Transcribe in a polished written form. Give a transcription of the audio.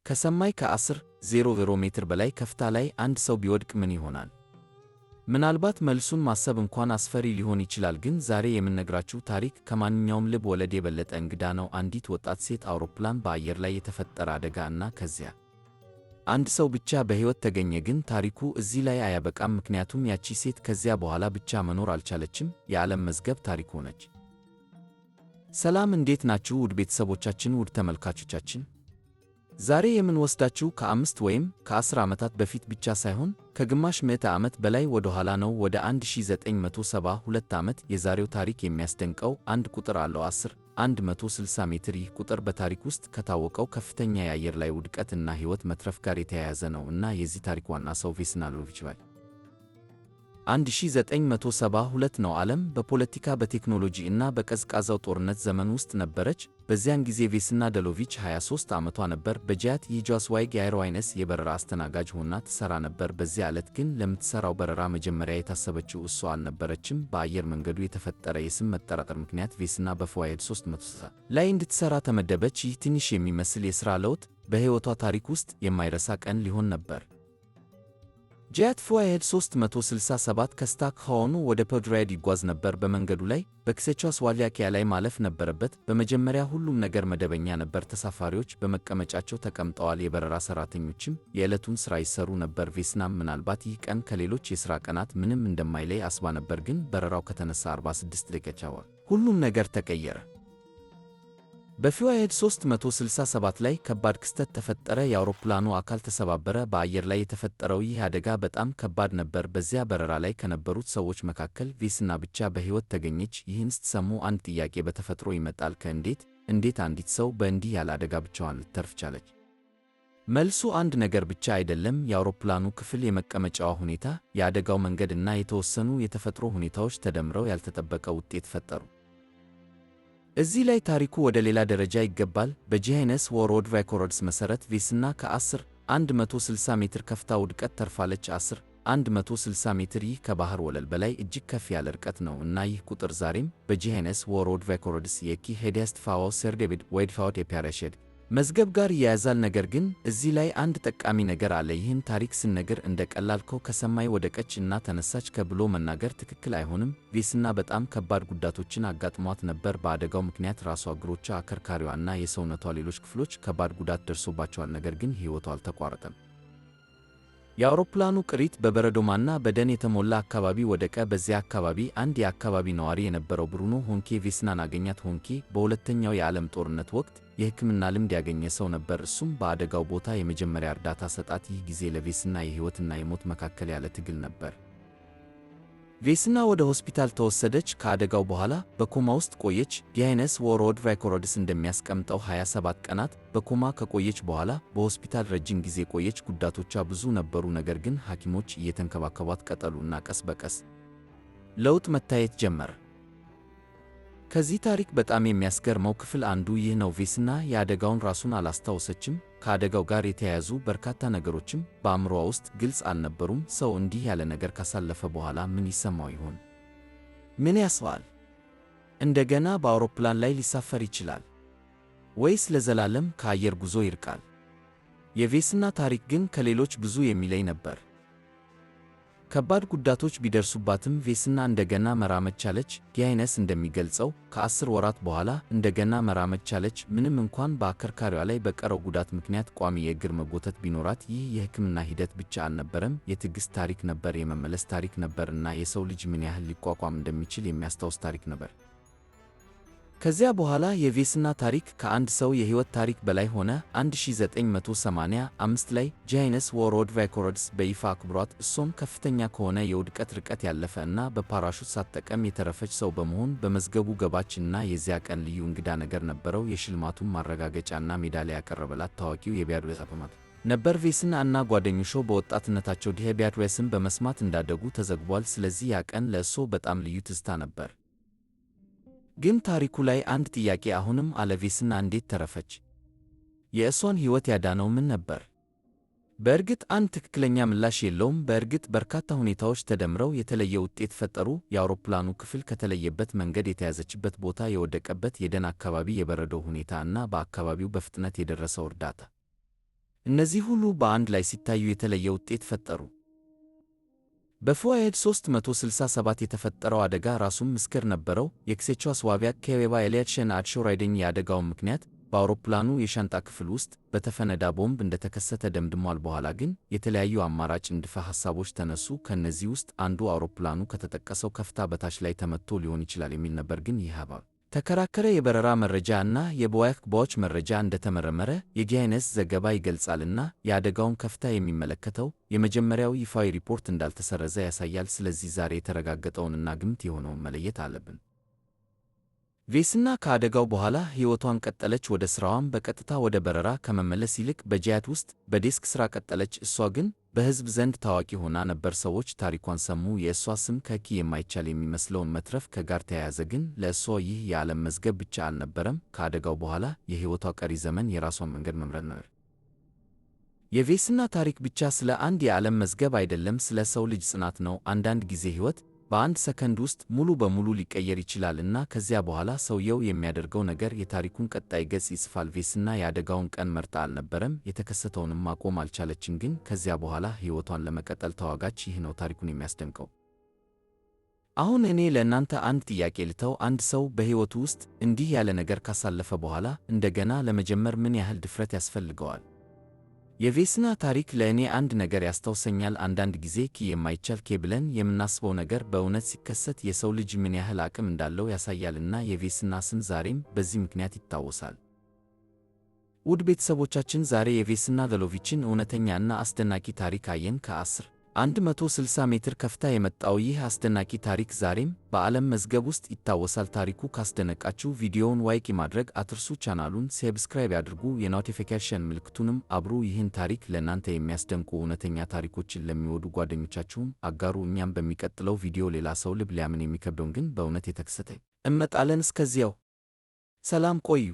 ከሰማይ ከ10,000 ሜትር በላይ ከፍታ ላይ አንድ ሰው ቢወድቅ ምን ይሆናል? ምናልባት መልሱን ማሰብ እንኳን አስፈሪ ሊሆን ይችላል። ግን ዛሬ የምነግራችሁ ታሪክ ከማንኛውም ልብ ወለድ የበለጠ እንግዳ ነው። አንዲት ወጣት ሴት አውሮፕላን በአየር ላይ የተፈጠረ አደጋ እና ከዚያ አንድ ሰው ብቻ በሕይወት ተገኘ። ግን ታሪኩ እዚህ ላይ አያበቃም፣ ምክንያቱም ያቺ ሴት ከዚያ በኋላ ብቻ መኖር አልቻለችም፣ የዓለም መዝገብ ታሪክ ሆነች። ሰላም፣ እንዴት ናችሁ ውድ ቤተሰቦቻችን፣ ውድ ተመልካቾቻችን? ዛሬ የምንወስዳችሁ ከ5 ወይም ከ10 ዓመታት በፊት ብቻ ሳይሆን ከግማሽ ምዕተ ዓመት በላይ ወደ ኋላ ነው፣ ወደ 1972 ዓመት። የዛሬው ታሪክ የሚያስደንቀው አንድ ቁጥር አለው፣ 10,160 ሜትር። ይህ ቁጥር በታሪክ ውስጥ ከታወቀው ከፍተኛ የአየር ላይ ውድቀት እና ሕይወት መትረፍ ጋር የተያያዘ ነው እና የዚህ ታሪክ ዋና ሰው ቬስና ሎቪች ባል 1972 ነው። ዓለም በፖለቲካ በቴክኖሎጂ እና በቀዝቃዛው ጦርነት ዘመን ውስጥ ነበረች። በዚያን ጊዜ ቬስና ደሎቪች 23 ዓመቷ ነበር። በጃት የጃስዋይግ ኤርላይንስ የበረራ አስተናጋጅ ሆና ትሠራ ነበር። በዚያ ዕለት ግን ለምትሠራው በረራ መጀመሪያ የታሰበችው እሷ አልነበረችም። በአየር መንገዱ የተፈጠረ የስም መጠራጠር ምክንያት ቬስና በፍላይት 360 ላይ እንድትሠራ ተመደበች። ይህ ትንሽ የሚመስል የሥራ ለውጥ በሕይወቷ ታሪክ ውስጥ የማይረሳ ቀን ሊሆን ነበር። ጃት ፍላይት 367 ከስታክሆልም ወደ ፖድሬድ ይጓዝ ነበር። በመንገዱ ላይ በቼኮስሎቫኪያ ላይ ማለፍ ነበረበት። በመጀመሪያ ሁሉም ነገር መደበኛ ነበር። ተሳፋሪዎች በመቀመጫቸው ተቀምጠዋል፣ የበረራ ሠራተኞችም የዕለቱን ሥራ ይሠሩ ነበር። ቬስናም ምናልባት ይህ ቀን ከሌሎች የሥራ ቀናት ምንም እንደማይለይ አስባ ነበር። ግን በረራው ከተነሳ 46 ደቂቃዎች ሁሉም ነገር ተቀየረ። በፍላይት 367 ላይ ከባድ ክስተት ተፈጠረ። የአውሮፕላኑ አካል ተሰባበረ። በአየር ላይ የተፈጠረው ይህ አደጋ በጣም ከባድ ነበር። በዚያ በረራ ላይ ከነበሩት ሰዎች መካከል ቬስና ብቻ በሕይወት ተገኘች። ይህን ስትሰሙ አንድ ጥያቄ በተፈጥሮ ይመጣል። እንዴት አንዲት ሰው በእንዲህ ያለ አደጋ ብቻዋን ልትተርፍ ቻለች? መልሱ አንድ ነገር ብቻ አይደለም። የአውሮፕላኑ ክፍል፣ የመቀመጫዋ ሁኔታ፣ የአደጋው መንገድ እና የተወሰኑ የተፈጥሮ ሁኔታዎች ተደምረው ያልተጠበቀ ውጤት ፈጠሩ። እዚህ ላይ ታሪኩ ወደ ሌላ ደረጃ ይገባል። በጊነስ ወርልድ ሬኮርድስ መሠረት ቬስና ከ10,160 ሜትር ከፍታ ውድቀት ተርፋለች። 10,160 ሜትር፣ ይህ ከባህር ወለል በላይ እጅግ ከፍ ያለ ርቀት ነው እና ይህ ቁጥር ዛሬም በጊነስ ወርልድ ሬኮርድስ የኪ ሄዲያስት ፋዎ ሰር ዴቪድ ዋይድፋውድ የፓራሼድ መዝገብ ጋር ይያያዛል። ነገር ግን እዚህ ላይ አንድ ጠቃሚ ነገር አለ። ይህን ታሪክ ስንነግር እንደ ቀላል ከሰማይ ወደቀች እና ተነሳች ብሎ መናገር ትክክል አይሆንም። ቬስና በጣም ከባድ ጉዳቶችን አጋጥሟት ነበር። በአደጋው ምክንያት ራሷ፣ እግሮቿ፣ አከርካሪዋ እና የሰውነቷ ሌሎች ክፍሎች ከባድ ጉዳት ደርሶባቸዋል። ነገር ግን ሕይወቷ አልተቋረጠም። የአውሮፕላኑ ቅሪት በበረዶማና በደን የተሞላ አካባቢ ወደቀ። በዚያ አካባቢ አንድ የአካባቢ ነዋሪ የነበረው ብሩኖ ሆንኬ ቬስናን አገኛት። ሆንኬ በሁለተኛው የዓለም ጦርነት ወቅት የሕክምና ልምድ ያገኘ ሰው ነበር። እሱም በአደጋው ቦታ የመጀመሪያ እርዳታ ሰጣት። ይህ ጊዜ ለቬስና የሕይወትና የሞት መካከል ያለ ትግል ነበር። ቬስና ወደ ሆስፒታል ተወሰደች። ከአደጋው በኋላ በኮማ ውስጥ ቆየች። ጊነስ ወርልድ ሬኮርድስ እንደሚያስቀምጠው 27 ቀናት በኮማ ከቆየች በኋላ በሆስፒታል ረጅም ጊዜ ቆየች። ጉዳቶቿ ብዙ ነበሩ፣ ነገር ግን ሐኪሞች እየተንከባከቧት ቀጠሉ እና ቀስ በቀስ ለውጥ መታየት ጀመረ። ከዚህ ታሪክ በጣም የሚያስገርመው ክፍል አንዱ ይህ ነው። ቬስና የአደጋውን ራሱን አላስታወሰችም። ከአደጋው ጋር የተያያዙ በርካታ ነገሮችም በአእምሮዋ ውስጥ ግልጽ አልነበሩም። ሰው እንዲህ ያለ ነገር ካሳለፈ በኋላ ምን ይሰማው ይሆን? ምን ያስባል? እንደገና በአውሮፕላን ላይ ሊሳፈር ይችላል ወይስ ለዘላለም ከአየር ጉዞ ይርቃል? የቬስና ታሪክ ግን ከሌሎች ብዙ የሚለይ ነበር። ከባድ ጉዳቶች ቢደርሱባትም ቬስና እንደገና መራመድ ቻለች። ጊነስ እንደሚገልጸው ከ10 ወራት በኋላ እንደገና መራመድ ቻለች። ምንም እንኳን በአከርካሪዋ ላይ በቀረው ጉዳት ምክንያት ቋሚ የእግር መጎተት ቢኖራት፣ ይህ የሕክምና ሂደት ብቻ አልነበረም፣ የትዕግሥት ታሪክ ነበር፣ የመመለስ ታሪክ ነበር እና የሰው ልጅ ምን ያህል ሊቋቋም እንደሚችል የሚያስታውስ ታሪክ ነበር። ከዚያ በኋላ የቬስና ታሪክ ከአንድ ሰው የሕይወት ታሪክ በላይ ሆነ። 1985 ላይ ጊነስ ወርልድ ሬኮርድስ በይፋ አክብሯት። እሷም ከፍተኛ ከሆነ የውድቀት ርቀት ያለፈ እና በፓራሹት ሳትጠቀም የተረፈች ሰው በመሆን በመዝገቡ ገባች እና የዚያ ቀን ልዩ እንግዳ ነገር ነበረው። የሽልማቱን ማረጋገጫና ሜዳሊያ ያቀረበላት ታዋቂው የቢያድዌስ አፈማት ነበር። ቬስና እና ጓደኞቿ በወጣትነታቸው ቢያድዌስን በመስማት እንዳደጉ ተዘግቧል። ስለዚህ ያ ቀን ለእሷ በጣም ልዩ ትዝታ ነበር። ግን ታሪኩ ላይ አንድ ጥያቄ አሁንም አለ። ቬስና እንዴት ተረፈች? የእሷን ሕይወት ያዳነው ምን ነበር? በእርግጥ አንድ ትክክለኛ ምላሽ የለውም። በእርግጥ በርካታ ሁኔታዎች ተደምረው የተለየ ውጤት ፈጠሩ። የአውሮፕላኑ ክፍል ከተለየበት መንገድ፣ የተያዘችበት ቦታ፣ የወደቀበት የደን አካባቢ፣ የበረዶ ሁኔታ እና በአካባቢው በፍጥነት የደረሰው እርዳታ። እነዚህ ሁሉ በአንድ ላይ ሲታዩ የተለየ ውጤት ፈጠሩ። በፍላይት 367 የተፈጠረው አደጋ ራሱም ምስክር ነበረው። የቼኮስሎቫኪያ ከዌባ ኤሊያትሽን አድሾራይደኝ የአደጋውን ምክንያት በአውሮፕላኑ የሻንጣ ክፍል ውስጥ በተፈነዳ ቦምብ እንደተከሰተ ደምድሟል። በኋላ ግን የተለያዩ አማራጭ ንድፈ ሐሳቦች ተነሱ። ከእነዚህ ውስጥ አንዱ አውሮፕላኑ ከተጠቀሰው ከፍታ በታች ላይ ተመትቶ ሊሆን ይችላል የሚል ነበር። ግን ይህ ተከራከረ። የበረራ መረጃ እና የብላክ ቦክስ መረጃ እንደተመረመረ የጊኔስ ዘገባ ይገልጻልና የአደጋውን ከፍታ የሚመለከተው የመጀመሪያው ይፋዊ ሪፖርት እንዳልተሰረዘ ያሳያል። ስለዚህ ዛሬ የተረጋገጠውንና ግምት የሆነውን መለየት አለብን። ቬስና ከአደጋው በኋላ ሕይወቷን ቀጠለች። ወደ ሥራዋም በቀጥታ ወደ በረራ ከመመለስ ይልቅ በጄት ውስጥ በዴስክ ሥራ ቀጠለች። እሷ ግን በሕዝብ ዘንድ ታዋቂ ሆና ነበር። ሰዎች ታሪኳን ሰሙ። የእሷ ስም ከኪ የማይቻል የሚመስለውን መትረፍ ከጋር ተያያዘ። ግን ለእሷ ይህ የዓለም መዝገብ ብቻ አልነበረም። ከአደጋው በኋላ የሕይወቷ ቀሪ ዘመን የራሷን መንገድ መምረጥ ነበር። የቬስና ታሪክ ብቻ ስለ አንድ የዓለም መዝገብ አይደለም፣ ስለ ሰው ልጅ ጽናት ነው። አንዳንድ ጊዜ ሕይወት በአንድ ሰከንድ ውስጥ ሙሉ በሙሉ ሊቀየር ይችላል እና ከዚያ በኋላ ሰውየው የሚያደርገው ነገር የታሪኩን ቀጣይ ገጽ ይጽፋል። ቬስና የአደጋውን ቀን መርጣ አልነበረም፣ የተከሰተውንም ማቆም አልቻለችም። ግን ከዚያ በኋላ ሕይወቷን ለመቀጠል ተዋጋች። ይህ ነው ታሪኩን የሚያስደንቀው። አሁን እኔ ለእናንተ አንድ ጥያቄ ልተው። አንድ ሰው በሕይወቱ ውስጥ እንዲህ ያለ ነገር ካሳለፈ በኋላ እንደገና ለመጀመር ምን ያህል ድፍረት ያስፈልገዋል? የቬስና ታሪክ ለእኔ አንድ ነገር ያስታውሰኛል። አንዳንድ ጊዜ የማይቻል ብለን የምናስበው ነገር በእውነት ሲከሰት የሰው ልጅ ምን ያህል አቅም እንዳለው ያሳያልና የቬስና ስም ዛሬም በዚህ ምክንያት ይታወሳል። ውድ ቤተሰቦቻችን ዛሬ የቬስና ቬሎቪችን እውነተኛና አስደናቂ ታሪክ አየን። ከ160 ሜትር ከፍታ የመጣው ይህ አስደናቂ ታሪክ ዛሬም በዓለም መዝገብ ውስጥ ይታወሳል። ታሪኩ ካስደነቃችሁ ቪዲዮውን ላይክ ማድረግ አትርሱ። ቻናሉን ሰብስክራይብ ያድርጉ፣ የኖቲፊኬሽን ምልክቱንም አብሩ። ይህን ታሪክ ለእናንተ የሚያስደንቁ እውነተኛ ታሪኮችን ለሚወዱ ጓደኞቻችሁም አጋሩ። እኛም በሚቀጥለው ቪዲዮ ሌላ ሰው ልብ ሊያምን የሚከብደውን ግን በእውነት የተከሰተ እንመጣለን። እስከዚያው ሰላም ቆዩ።